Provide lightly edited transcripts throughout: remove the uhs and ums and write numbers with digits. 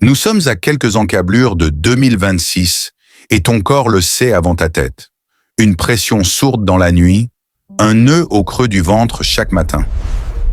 Nous sommes à quelques encablures de 2026 et ton corps le sait avant ta tête. Une pression sourde dans la nuit, un nœud au creux du ventre chaque matin.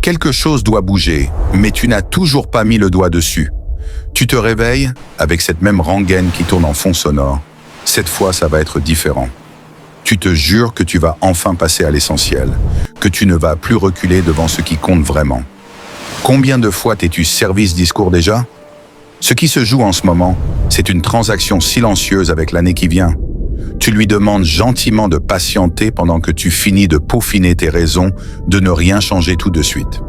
Quelque chose doit bouger, mais tu n'as toujours pas mis le doigt dessus. Tu te réveilles avec cette même rengaine qui tourne en fond sonore. Cette fois, ça va être différent. Tu te jures que tu vas enfin passer à l'essentiel, que tu ne vas plus reculer devant ce qui compte vraiment. Combien de fois t'es-tu servi ce discours déjà ? Ce qui se joue en ce moment, c'est une transaction silencieuse avec l'année qui vient. Tu lui demandes gentiment de patienter pendant que tu finis de peaufiner tes raisons de ne rien changer tout de suite.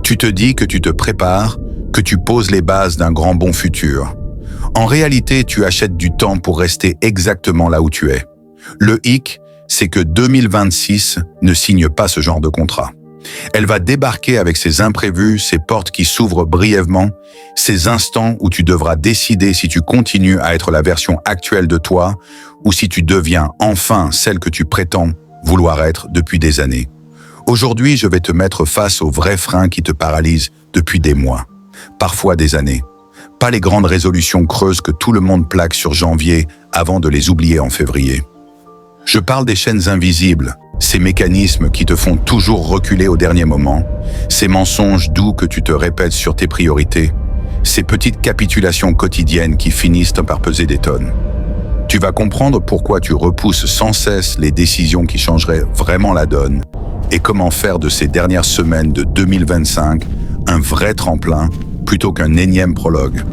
Tu te dis que tu te prépares, que tu poses les bases d'un grand bon futur. En réalité, tu achètes du temps pour rester exactement là où tu es. Le hic, c'est que 2026 ne signe pas ce genre de contrat. Elle va débarquer avec ses imprévus, ses portes qui s'ouvrent brièvement, ces instants où tu devras décider si tu continues à être la version actuelle de toi ou si tu deviens enfin celle que tu prétends vouloir être depuis des années. Aujourd'hui, je vais te mettre face aux vrais freins qui te paralysent depuis des mois, parfois des années. Pas les grandes résolutions creuses que tout le monde plaque sur janvier avant de les oublier en février. Je parle des chaînes invisibles, ces mécanismes qui te font toujours reculer au dernier moment, ces mensonges doux que tu te répètes sur tes priorités, ces petites capitulations quotidiennes qui finissent par peser des tonnes. Tu vas comprendre pourquoi tu repousses sans cesse les décisions qui changeraient vraiment la donne et comment faire de ces dernières semaines de 2025 un vrai tremplin plutôt qu'un énième prologue.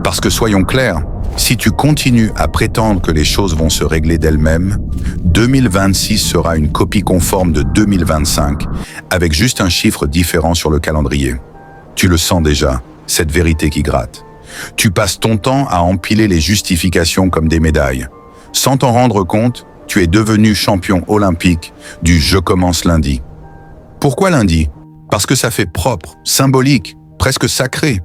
Parce que soyons clairs, si tu continues à prétendre que les choses vont se régler d'elles-mêmes, 2026 sera une copie conforme de 2025, avec juste un chiffre différent sur le calendrier. Tu le sens déjà, cette vérité qui gratte. Tu passes ton temps à empiler les justifications comme des médailles. Sans t'en rendre compte, tu es devenu champion olympique du « je commence lundi ». Pourquoi lundi ? Parce que ça fait propre, symbolique, presque sacré.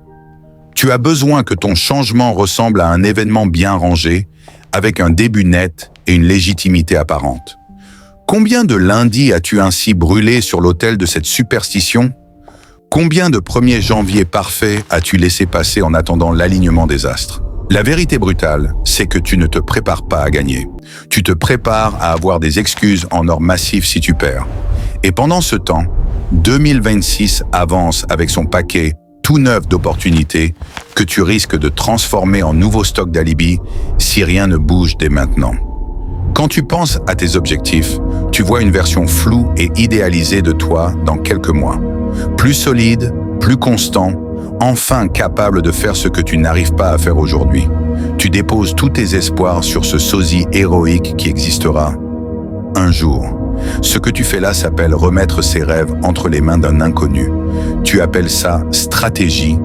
Tu as besoin que ton changement ressemble à un événement bien rangé, avec un début net et une légitimité apparente. Combien de lundis as-tu ainsi brûlé sur l'autel de cette superstition ? Combien de 1er janvier parfaits as-tu laissé passer en attendant l'alignement des astres ? La vérité brutale, c'est que tu ne te prépares pas à gagner. Tu te prépares à avoir des excuses en or massif si tu perds. Et pendant ce temps, 2026 avance avec son paquet tout neuf d'opportunités que tu risques de transformer en nouveau stock d'alibi si rien ne bouge dès maintenant. Quand tu penses à tes objectifs, tu vois une version floue et idéalisée de toi dans quelques mois. Plus solide, plus constant, enfin capable de faire ce que tu n'arrives pas à faire aujourd'hui. Tu déposes tous tes espoirs sur ce sosie héroïque qui existera un jour. Ce que tu fais là s'appelle remettre ses rêves entre les mains d'un inconnu. Tu appelles ça stratégie.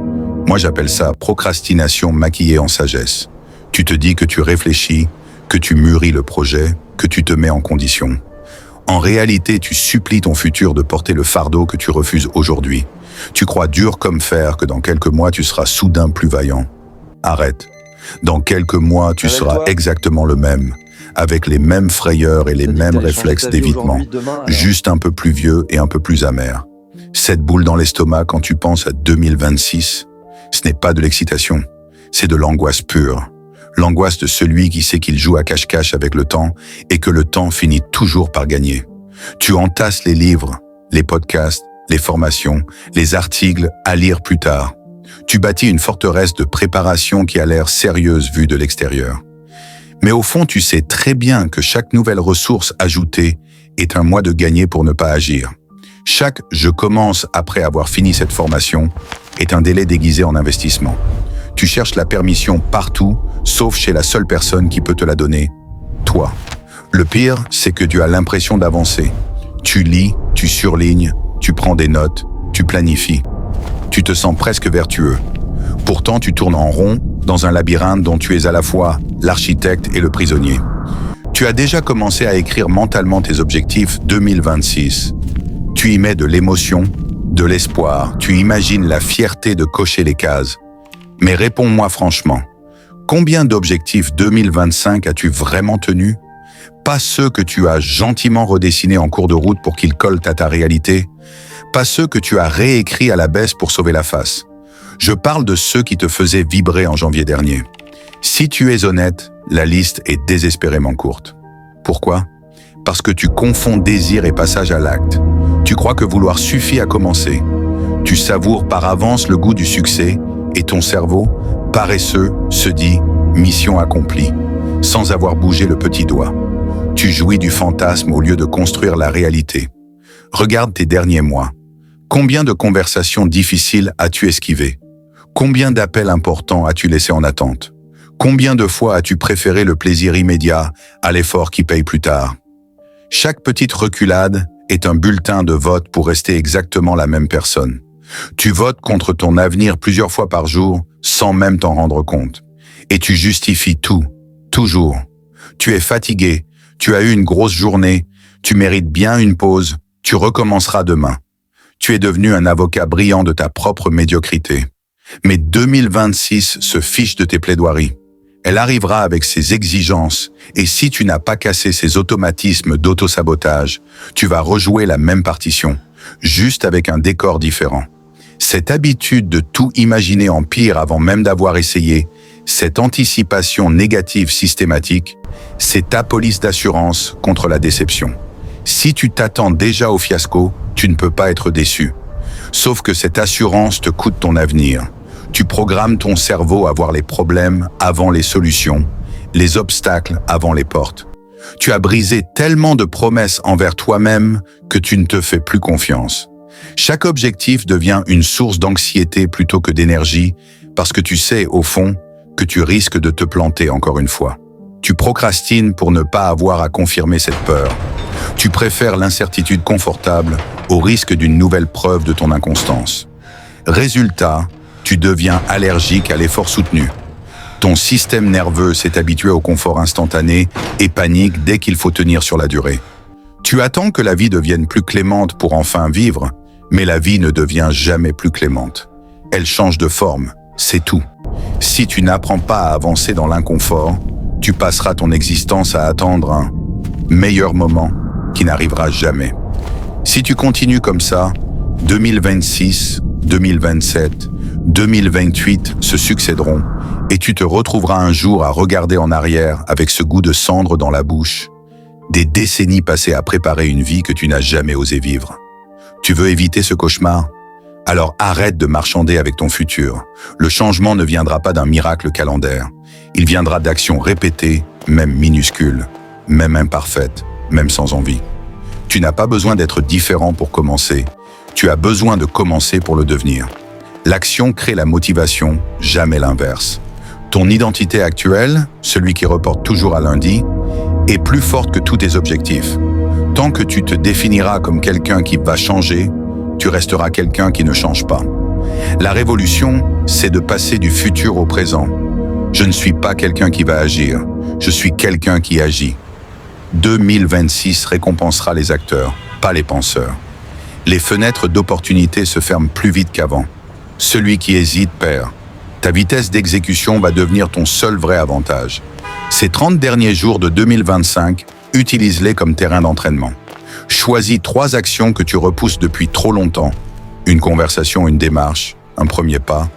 Moi, j'appelle ça procrastination maquillée en sagesse. Tu te dis que tu réfléchis, que tu mûris le projet, que tu te mets en condition. En réalité, tu supplies ton futur de porter le fardeau que tu refuses aujourd'hui. Tu crois dur comme fer que dans quelques mois, tu seras soudain plus vaillant. Arrête. Dans quelques mois, tu seras exactement le même, avec les mêmes frayeurs et les mêmes réflexes d'évitement, juste un peu plus vieux et un peu plus amer. Cette boule dans l'estomac quand tu penses à 2026, ce n'est pas de l'excitation, c'est de l'angoisse pure. L'angoisse de celui qui sait qu'il joue à cache-cache avec le temps et que le temps finit toujours par gagner. Tu entasses les livres, les podcasts, les formations, les articles à lire plus tard. Tu bâtis une forteresse de préparation qui a l'air sérieuse vue de l'extérieur. Mais au fond, tu sais très bien que chaque nouvelle ressource ajoutée est un mois de gagné pour ne pas agir. Chaque « je commence après avoir fini cette formation » est un délai déguisé en investissement. Tu cherches la permission partout, sauf chez la seule personne qui peut te la donner, toi. Le pire, c'est que tu as l'impression d'avancer. Tu lis, tu surlignes, tu prends des notes, tu planifies. Tu te sens presque vertueux. Pourtant, tu tournes en rond dans un labyrinthe dont tu es à la fois l'architecte et le prisonnier. Tu as déjà commencé à écrire mentalement tes objectifs 2026. Tu y mets de l'émotion, de l'espoir, tu imagines la fierté de cocher les cases. Mais réponds-moi franchement, combien d'objectifs 2025 as-tu vraiment tenus ? Pas ceux que tu as gentiment redessinés en cours de route pour qu'ils collent à ta réalité, pas ceux que tu as réécrits à la baisse pour sauver la face. Je parle de ceux qui te faisaient vibrer en janvier dernier. Si tu es honnête, la liste est désespérément courte. Pourquoi? Parce que tu confonds désir et passage à l'acte. Tu crois que vouloir suffit à commencer. Tu savoures par avance le goût du succès et ton cerveau, paresseux, se dit « mission accomplie » sans avoir bougé le petit doigt. Tu jouis du fantasme au lieu de construire la réalité. Regarde tes derniers mois. Combien de conversations difficiles as-tu esquivées? Combien d'appels importants as-tu laissés en attente? Combien de fois as-tu préféré le plaisir immédiat à l'effort qui paye plus tard? Chaque petite reculade est un bulletin de vote pour rester exactement la même personne. Tu votes contre ton avenir plusieurs fois par jour sans même t'en rendre compte. Et tu justifies tout, toujours. Tu es fatigué, tu as eu une grosse journée, tu mérites bien une pause, tu recommenceras demain. Tu es devenu un avocat brillant de ta propre médiocrité. Mais 2026 se fiche de tes plaidoiries. Elle arrivera avec ses exigences, et si tu n'as pas cassé ces automatismes d'autosabotage, tu vas rejouer la même partition, juste avec un décor différent. Cette habitude de tout imaginer en pire avant même d'avoir essayé, cette anticipation négative systématique, c'est ta police d'assurance contre la déception. Si tu t'attends déjà au fiasco, tu ne peux pas être déçu. Sauf que cette assurance te coûte ton avenir. Tu programmes ton cerveau à voir les problèmes avant les solutions, les obstacles avant les portes. Tu as brisé tellement de promesses envers toi-même que tu ne te fais plus confiance. Chaque objectif devient une source d'anxiété plutôt que d'énergie parce que tu sais, au fond, que tu risques de te planter encore une fois. Tu procrastines pour ne pas avoir à confirmer cette peur. Tu préfères l'incertitude confortable au risque d'une nouvelle preuve de ton inconstance. Résultat, tu deviens allergique à l'effort soutenu. Ton système nerveux s'est habitué au confort instantané et panique dès qu'il faut tenir sur la durée. Tu attends que la vie devienne plus clémente pour enfin vivre, mais la vie ne devient jamais plus clémente. Elle change de forme, c'est tout. Si tu n'apprends pas à avancer dans l'inconfort, tu passeras ton existence à attendre un meilleur moment qui n'arrivera jamais. Si tu continues comme ça, 2026, 2027, 2028 se succéderont et tu te retrouveras un jour à regarder en arrière avec ce goût de cendre dans la bouche, des décennies passées à préparer une vie que tu n'as jamais osé vivre. Tu veux éviter ce cauchemar? Alors arrête de marchander avec ton futur. Le changement ne viendra pas d'un miracle calendaire. Il viendra d'actions répétées, même minuscules, même imparfaites, même sans envie. Tu n'as pas besoin d'être différent pour commencer. Tu as besoin de commencer pour le devenir. L'action crée la motivation, jamais l'inverse. Ton identité actuelle, celui qui reporte toujours à lundi, est plus forte que tous tes objectifs. Tant que tu te définiras comme quelqu'un qui va changer, tu resteras quelqu'un qui ne change pas. La révolution, c'est de passer du futur au présent. Je ne suis pas quelqu'un qui va agir, je suis quelqu'un qui agit. 2026 récompensera les acteurs, pas les penseurs. Les fenêtres d'opportunité se ferment plus vite qu'avant. Celui qui hésite perd. Ta vitesse d'exécution va devenir ton seul vrai avantage. Ces 30 derniers jours de 2025, utilise-les comme terrain d'entraînement. Choisis 3 actions que tu repousses depuis trop longtemps. Une conversation, une démarche, un premier pas.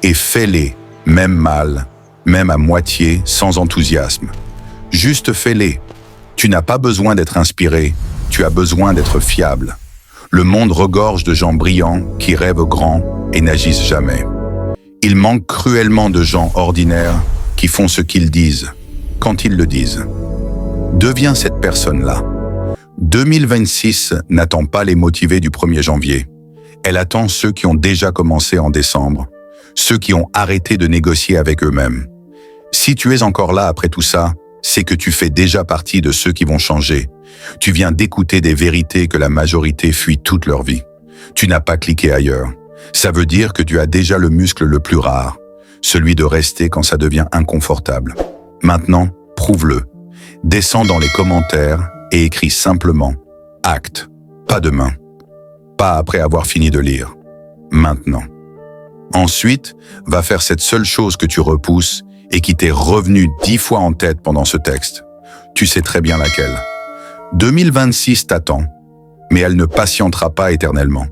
Et fais-les, même mal, même à moitié, sans enthousiasme. Juste fais-les. Tu n'as pas besoin d'être inspiré, tu as besoin d'être fiable. Le monde regorge de gens brillants qui rêvent grand et n'agissent jamais. Il manque cruellement de gens ordinaires qui font ce qu'ils disent, quand ils le disent. Deviens cette personne-là. 2026 n'attend pas les motivés du 1er janvier. Elle attend ceux qui ont déjà commencé en décembre, ceux qui ont arrêté de négocier avec eux-mêmes. Si tu es encore là après tout ça, c'est que tu fais déjà partie de ceux qui vont changer. Tu viens d'écouter des vérités que la majorité fuit toute leur vie. Tu n'as pas cliqué ailleurs. Ça veut dire que tu as déjà le muscle le plus rare, celui de rester quand ça devient inconfortable. Maintenant, prouve-le. Descends dans les commentaires et écris simplement « Acte », pas demain, pas après avoir fini de lire, maintenant. Ensuite, va faire cette seule chose que tu repousses et qui t'est revenue 10 fois en tête pendant ce texte. Tu sais très bien laquelle. 2026 t'attend, mais elle ne patientera pas éternellement.